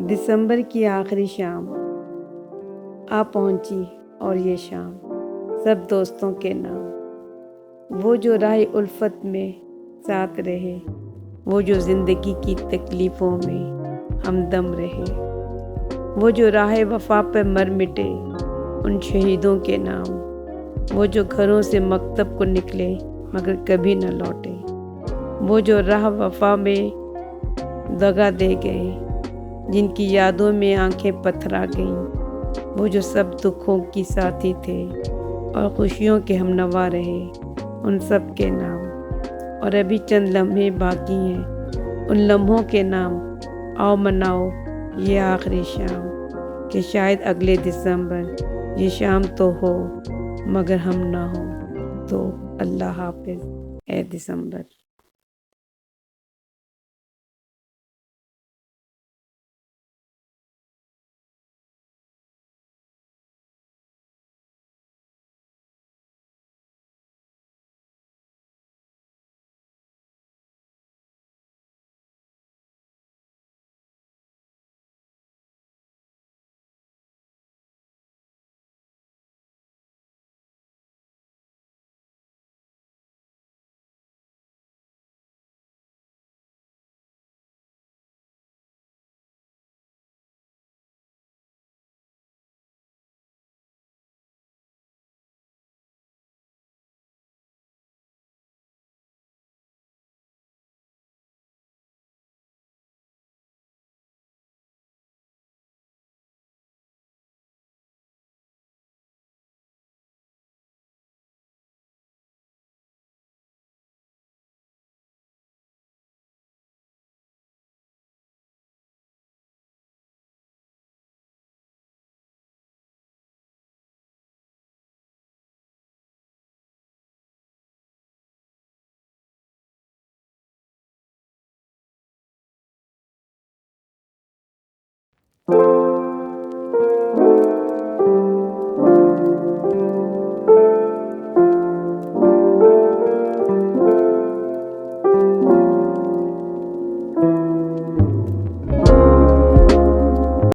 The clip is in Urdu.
دسمبر کی آخری شام آ پہنچی، اور یہ شام سب دوستوں کے نام، وہ جو راہ الفت میں ساتھ رہے، وہ جو زندگی کی تکلیفوں میں ہمدم رہے، وہ جو راہ وفا پہ مر مٹے، ان شہیدوں کے نام، وہ جو گھروں سے مکتب کو نکلے مگر کبھی نہ لوٹے، وہ جو راہ وفا میں دغا دے گئے، جن کی یادوں میں آنکھیں پتھرا گئیں، وہ جو سب دکھوں کی ساتھی تھے اور خوشیوں کے ہم نوا رہے، ان سب کے نام۔ اور ابھی چند لمحے باقی ہیں، ان لمحوں کے نام۔ آؤ مناؤ یہ آخری شام، کہ شاید اگلے دسمبر یہ شام تو ہو مگر ہم نہ ہوں۔ تو اللہ حافظ اے دسمبر۔